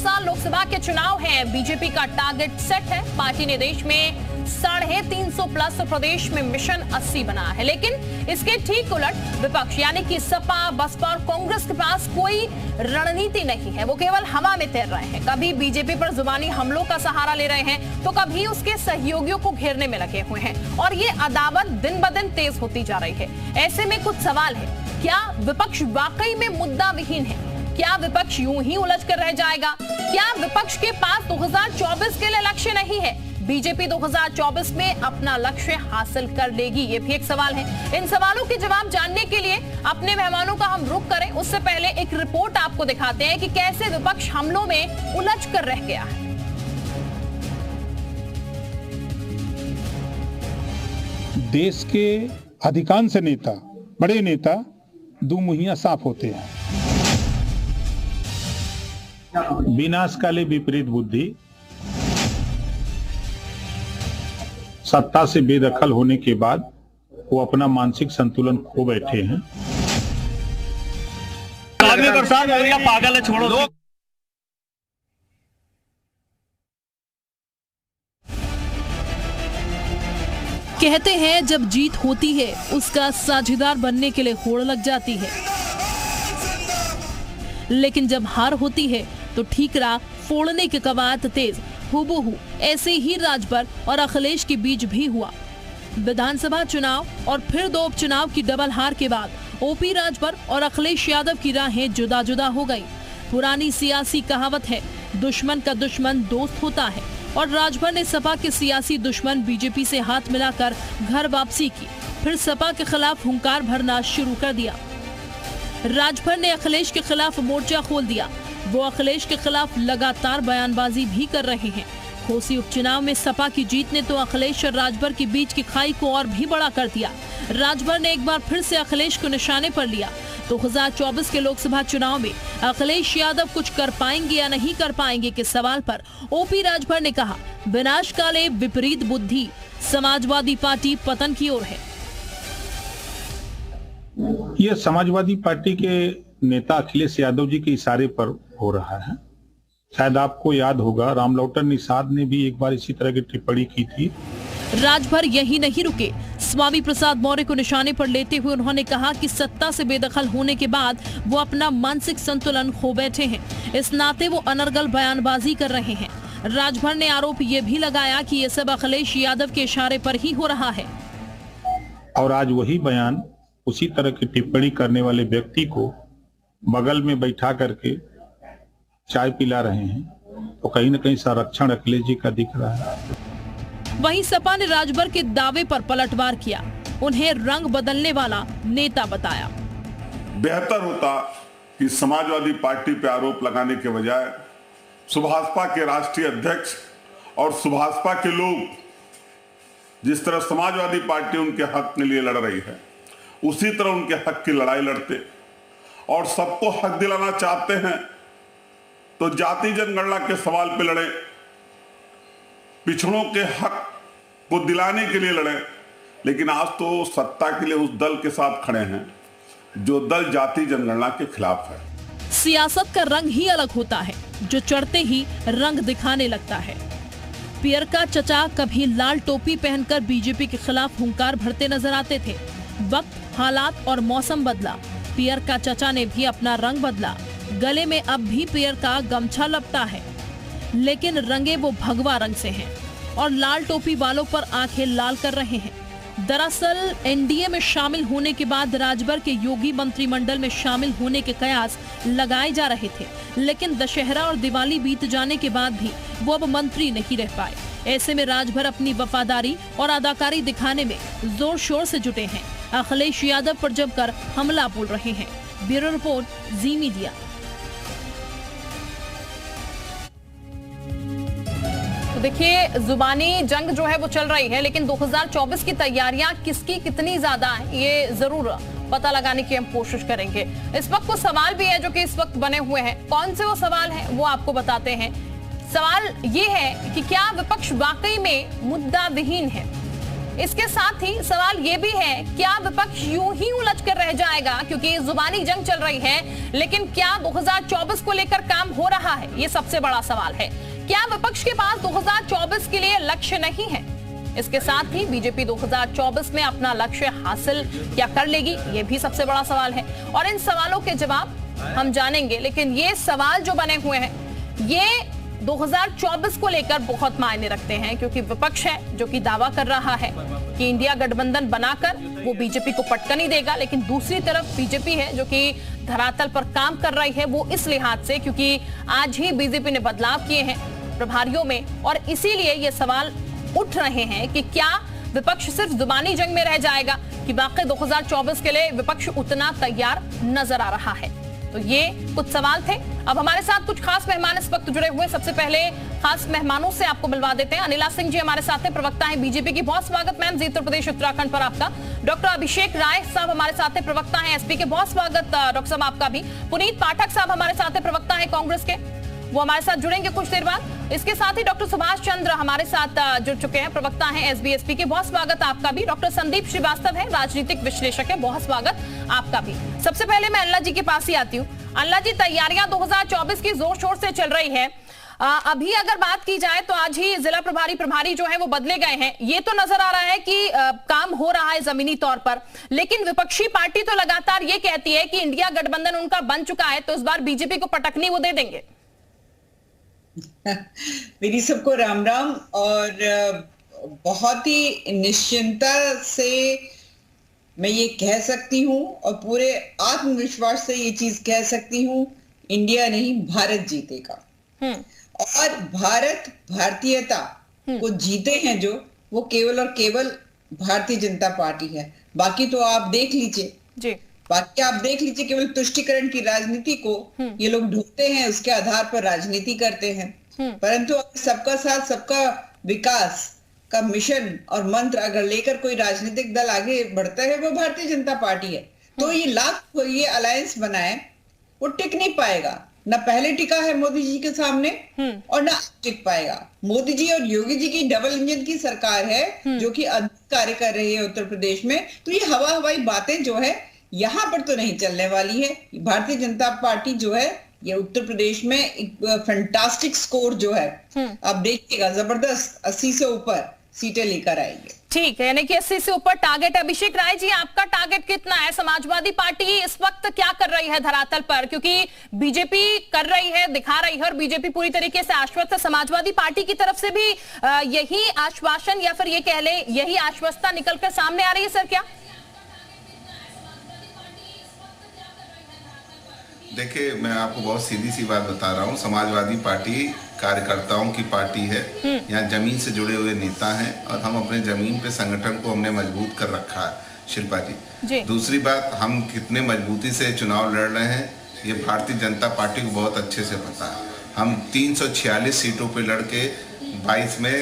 साल लोकसभा के चुनाव हैं, बीजेपी का टारगेट सेट है। पार्टी ने देश में 350 प्लस प्रदेश में मिशन 80 बना है, लेकिन इसके ठीक उलट विपक्ष यानी कि सपा, बसपा और कांग्रेस के पास कोई रणनीति नहीं है। वो केवल हवा में तैर रहे हैं। कभी बीजेपी पर जुबानी हमलों का सहारा ले रहे हैं तो कभी उसके सहयोगियों को घेरने में लगे हुए हैं, और ये अदावत दिन ब दिन तेज होती जा रही है। ऐसे में कुछ सवाल है, क्या विपक्ष वाकई में मुद्दा विहीन है? क्या विपक्ष यूं ही उलझ कर रह जाएगा? क्या विपक्ष के पास 2024 के लिए लक्ष्य नहीं है? बीजेपी 2024 में अपना लक्ष्य हासिल कर लेगी? ये भी एक सवाल है। इन सवालों के जवाब जानने के लिए अपने मेहमानों का हम रुख करें, उससे पहले एक रिपोर्ट आपको दिखाते हैं कि कैसे विपक्ष हमलों में उलझ कर रह गया है। देश के अधिकांश नेता, बड़े नेता दुमुहिया साफ होते हैं। विनाशकाले विपरीत बुद्धि, सत्ता से बेदखल होने के बाद वो अपना मानसिक संतुलन खो बैठे हैं। पागल है, छोड़ो। कहते हैं जब जीत होती है उसका साझेदार बनने के लिए होड़ लग जाती है, लेकिन जब हार होती है तो ठीकरा फोड़ने के कवायद तेज। हूबहू ऐसे ही राजभर और अखिलेश के बीच भी हुआ। विधानसभा चुनाव और फिर 2 उपचुनाव की डबल हार के बाद ओपी राजभर और अखिलेश यादव की राहें जुदा जुदा हो गई। पुरानी सियासी कहावत है, दुश्मन का दुश्मन दोस्त होता है, और राजभर ने सपा के सियासी दुश्मन बीजेपी से हाथ मिलाकर घर वापसी की। फिर सपा के खिलाफ हुंकार भरना शुरू कर दिया। राजभर ने अखिलेश के खिलाफ मोर्चा खोल दिया। वो अखिलेश के खिलाफ लगातार बयानबाजी भी कर रहे हैं। घोसी उपचुनाव में सपा की जीत ने तो अखिलेश और राजभर के बीच की खाई को और भी बड़ा कर दिया। राजभर ने एक बार फिर से अखिलेश को निशाने पर लिया। 2024 के लोकसभा चुनाव में अखिलेश यादव कुछ कर पाएंगे या नहीं कर पाएंगे के सवाल पर ओपी राजभर ने कहा, विनाशकाले विपरीत बुद्धि, समाजवादी पार्टी पतन की ओर है। यह समाजवादी पार्टी के नेता अखिलेश यादव जी के इशारे पर हो रहा है। शायद आपको याद होगा, रामलौटन निषाद ने भी एक बार इसी तरह की टिप्पणी की थी। राजभर यही नहीं रुके। स्वामी प्रसाद मौर्य को निशाने पर लेते हुए उन्होंने कहा कि सत्ता से बेदखल होने के बाद वो अपना मानसिक संतुलन खो बैठे हैं। इस नाते वो अनर्गल बयानबाजी कर रहे हैं। राजभर ने आरोप ये भी लगाया कि ये सब अखिलेश यादव के इशारे पर ही हो रहा है। और आज वही बयान उसी तरह की टिप्पणी करने वाले व्यक्ति को बगल में बैठा करके चाय पिला रहे हैं, तो कहीं न कहीं संरक्षण अखिलेश जी का दिख रहा है। वहीं सपा ने राजभर के दावे पर पलटवार किया, उन्हें रंग बदलने वाला नेता बताया। बेहतर होता कि समाजवादी पार्टी पे आरोप लगाने के बजाय सुभाषपा के राष्ट्रीय अध्यक्ष और सुभाषपा के लोग जिस तरह समाजवादी पार्टी उनके हक के लिए लड़ रही है, उसी तरह उनके हक की लड़ाई लड़ते और सबको हक दिलाना चाहते हैं तो जाति जनगणना के सवाल पे लड़े, पिछड़ों के हक को दिलाने के लिए लड़े। लेकिन आज तो सत्ता के लिए उस दल के साथ खड़े हैं जो दल जाति जनगणना के खिलाफ है। सियासत का रंग ही अलग होता है, जो चढ़ते ही रंग दिखाने लगता है। पियरका चचा कभी लाल टोपी पहनकर बीजेपी के खिलाफ हुंकार भरते नजर आते थे। वक्त, हालात और मौसम बदला, पियरका चचा ने भी अपना रंग बदला। गले में अब भी पियरका गमछा लपटा है, लेकिन रंगे वो भगवा रंग से हैं और लाल टोपी वालों पर आंखें लाल कर रहे हैं। दरअसल एनडीए में शामिल होने के बाद राजभर के योगी मंत्रिमंडल में शामिल होने के कयास लगाए जा रहे थे, लेकिन दशहरा और दिवाली बीत जाने के बाद भी वो अब मंत्री नहीं रह पाए। ऐसे में राजभर अपनी वफादारी और अदाकारी दिखाने में जोर शोर से जुटे हैं। अखिलेश यादव पर जमकर हमला बोल रहे हैं। ब्यूरो रिपोर्ट, जी मीडिया। देखिए, जुबानी जंग जो है वो चल रही है, लेकिन 2024 की तैयारियां किसकी कितनी ज्यादा हैं ये जरूर पता लगाने की हम कोशिश करेंगे। इस वक्त कुछ सवाल भी है जो कि इस वक्त बने हुए हैं। कौन से वो सवाल हैं वो आपको बताते हैं। सवाल ये है कि क्या विपक्ष वाकई में मुद्दा विहीन है? इसके साथ ही सवाल ये भी है, क्या विपक्ष यूं ही उलझ कर रह जाएगा, क्योंकि जुबानी जंग चल रही है, लेकिन क्या 2024 को लेकर काम हो रहा है, ये सबसे बड़ा सवाल है। क्या विपक्ष के पास 2024 के लिए लक्ष्य नहीं है? इसके साथ ही बीजेपी 2024 में अपना लक्ष्य हासिल क्या कर लेगी, ये भी सबसे बड़ा सवाल है। और इन सवालों के जवाब हम जानेंगे, लेकिन ये सवाल जो बने हुए हैं ये 2024 को लेकर बहुत मायने रखते हैं, क्योंकि विपक्ष है जो कि दावा कर रहा है कि इंडिया गठबंधन बनाकर वो बीजेपी को पटकनी देगा, लेकिन दूसरी तरफ बीजेपी है जो कि धरातल पर काम कर रही है, वो इस लिहाज से क्योंकि आज ही बीजेपी ने बदलाव किए हैं प्रभारियों में, और इसीलिए ये सवाल उठ रहे हैं कि क्या विपक्ष सिर्फ जुबानी जंग में रह जाएगा कि वाकई 2024 के लिए विपक्ष उतना तैयार नजर आ रहा है। तो ये कुछ सवाल थे। अब हमारे साथ कुछ खास मेहमान इस वक्त जुड़े हुए, सबसे पहले खास मेहमानों से आपको मिलवा देते हैं। अनिला सिंह जी हमारे साथ हैं, प्रवक्ता हैं बीजेपी की। बहुत स्वागत मैम जी उत्तर प्रदेश उत्तराखंड पर आपका। डॉक्टर अभिषेक राय साहब हमारे साथ हैं, प्रवक्ता हैं एसपी के। बहुत स्वागत डॉक्टर साहब आपका भी। पुनीत पाठक साहब हमारे साथ हैं, प्रवक्ता हैं कांग्रेस के, वो हमारे साथ जुड़ेंगे कुछ देर बाद। इसके साथ ही डॉक्टर सुभाष चंद्र हमारे साथ जुड़ चुके हैं, प्रवक्ता हैं एसबीएसपी के। बहुत स्वागत आपका भी। डॉक्टर संदीप श्रीवास्तव है, राजनीतिक विश्लेषक है, बहुत स्वागत आपका भी। सबसे पहले मैं अनिला जी के पास ही आती हूँ। अनिला जी, तैयारियां 2024 की जोर शोर से चल रही है। अभी अगर बात की जाए तो आज ही जिला प्रभारी जो है वो बदले गए हैं। ये तो नजर आ रहा है कि काम हो रहा है जमीनी तौर पर, लेकिन विपक्षी पार्टी तो लगातार ये कहती है कि इंडिया गठबंधन उनका बन चुका है, तो इस बार बीजेपी को पटकनी वो दे देंगे। मेरी सबको राम राम। और बहुत ही निश्चिंता से मैं ये कह सकती हूँ और पूरे आत्मविश्वास से ये चीज कह सकती हूँ, इंडिया नहीं भारत जीतेगा। और भारत भारतीयता को जीते हैं जो, वो केवल और केवल भारतीय जनता पार्टी है। बाकी तो आप देख लीजिए जी, बाकी आप देख लीजिए, केवल तुष्टीकरण की राजनीति को ये लोग ढूंढते हैं, उसके आधार पर राजनीति करते हैं। परंतु सबका साथ सबका विकास का मिशन और मंत्र अगर लेकर कोई राजनीतिक दल आगे बढ़ता है, वो भारतीय जनता पार्टी है। तो ये लाख ये अलायंस बनाए, वो टिक नहीं पाएगा। ना पहले टिका है मोदी जी के सामने और ना टिक पाएगा। मोदी जी और योगी जी की डबल इंजन की सरकार है जो कि अद्भुत कार्य कर रही है उत्तर प्रदेश में। तो ये हवाई बातें जो है यहाँ पर तो नहीं चलने वाली है। भारतीय जनता पार्टी जो है ये उत्तर प्रदेश में एक फैंटास्टिक स्कोर जो है आप देखिएगा, जबरदस्त 80 से ऊपर सीटें लेकर आएंगे। ठीक है, यानी कि 80 से ऊपर टारगेट। अभिषेक राय जी, आपका टारगेट कितना है? समाजवादी पार्टी इस वक्त क्या कर रही है धरातल पर, क्योंकि बीजेपी कर रही है, दिखा रही है, और बीजेपी पूरी तरीके से आश्वस्त है। समाजवादी पार्टी की तरफ से भी यही आश्वासन या फिर ये कह ले यही आश्वस्ता निकलकर सामने आ रही है सर क्या? देखिए, मैं आपको बहुत सीधी सी बात बता रहा हूँ। समाजवादी पार्टी कार्यकर्ताओं की पार्टी है, यहाँ जमीन से जुड़े हुए नेता हैं और हम अपने जमीन पे संगठन को हमने मजबूत कर रखा है शिल्पा जी। दूसरी बात, हम कितने मजबूती से चुनाव लड़ रहे हैं ये भारतीय जनता पार्टी को बहुत अच्छे से पता है। हम 346 सीटों पे लड़ के 22 में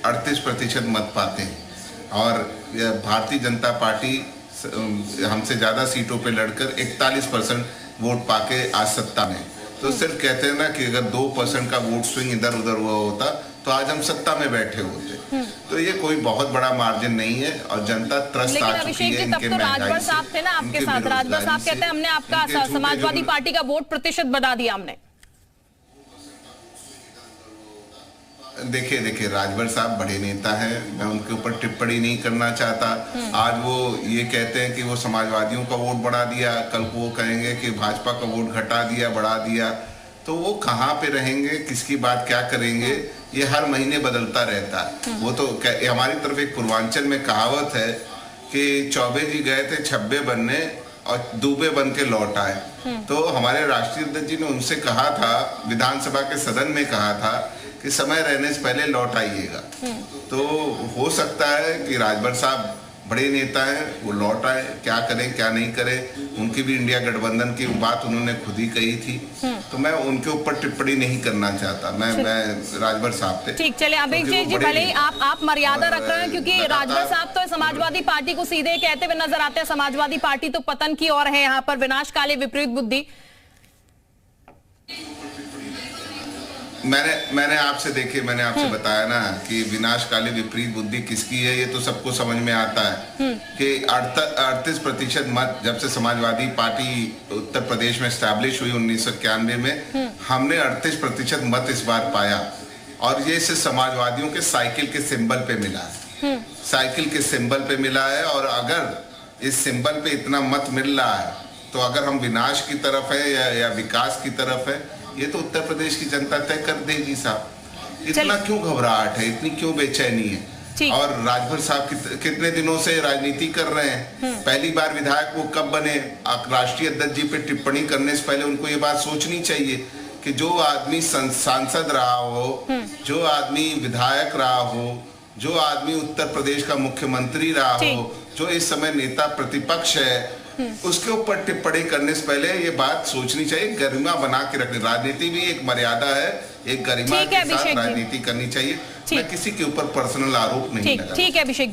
38% मत पाते हैं और भारतीय जनता पार्टी हमसे ज़्यादा सीटों पे लड़कर 41% वोट पाके आज सत्ता में। तो सिर्फ कहते हैं ना कि अगर 2% का वोट स्विंग इधर उधर हुआ होता तो आज हम सत्ता में बैठे होते। तो ये कोई बहुत बड़ा मार्जिन नहीं है और जनता त्रस्त आ चुकी है इनके राजभर साहब थे ना आपके साथ, राजभर साहब कहते हैं हमने आपका समाजवादी पार्टी का वोट प्रतिशत बढ़ा दिया हमने। देखिए राजभर साहब बड़े नेता हैं, मैं उनके ऊपर टिप्पणी नहीं करना चाहता। आज वो ये कहते हैं कि वो समाजवादियों का वोट बढ़ा दिया, कल को वो कहेंगे कि भाजपा का वोट घटा दिया, बढ़ा दिया। तो वो कहाँ पे रहेंगे, किसकी बात क्या करेंगे, ये हर महीने बदलता रहता है। वो तो हमारी तरफ एक पूर्वांचल में कहावत है कि चौबे जी गए थे छब्बे बनने और दूबे बन के लौट आए। तो हमारे राष्ट्रीय अध्यक्ष जी ने उनसे कहा था, विधानसभा के सदन में कहा था कि समय रहने से पहले लौट आइएगा। तो हो सकता है कि राजभर साहब बड़े नेता हैं, वो लौट आए, क्या करें क्या नहीं करें। उनकी भी इंडिया गठबंधन की बात उन्होंने खुद ही कही थी, तो मैं उनके ऊपर टिप्पणी नहीं करना चाहता। मैं राजभर साहब पे ठीक चले। अभिषेक जी, भले ही आप मर्यादा रख रहे हैं, क्योंकि राजभर साहब तो समाजवादी पार्टी को सीधे कहते हुए नजर आते हैं समाजवादी पार्टी तो पतन की ओर है, यहाँ पर विनाश काले विपरीत बुद्धि। मैंने आपसे बताया ना कि विनाशकाली विपरीत बुद्धि किसकी है, ये तो सबको समझ में आता है कि 38% मत जब से समाजवादी पार्टी उत्तर प्रदेश में एस्टैब्लिश हुई 1991 में, हमने 38% मत इस बार पाया और ये सिर्फ समाजवादियों के साइकिल के सिंबल पे मिला है। साइकिल के सिंबल पे मिला है और अगर इस सिंबल पे इतना मत मिल रहा है तो अगर हम विनाश की तरफ है या विकास की तरफ है, ये तो उत्तर प्रदेश की जनता तय कर देगी साहब। इतना क्यों घबराहट है, इतनी क्यों बेचैनी है? और राजभर साहब कितने दिनों से राजनीति कर रहे हैं। पहली बार विधायक वो कब बने? राष्ट्रीय अध्यक्ष जी पे टिप्पणी करने से पहले उनको ये बात सोचनी चाहिए कि जो आदमी सांसद रहा हो, जो आदमी विधायक रहा हो, जो आदमी उत्तर प्रदेश का मुख्यमंत्री रहा हो, जो इस समय नेता प्रतिपक्ष है, उसके ऊपर टिप्पणी करने से पहले ये बात सोचनी चाहिए, गरिमा बना के रखनी। राजनीति भी एक मर्यादा है, एक गरिमा के साथ राजनीति करनी चाहिए। मैं किसी के ऊपर पर्सनल आरोप नहीं लगा। ठीक है अभिषेक जी।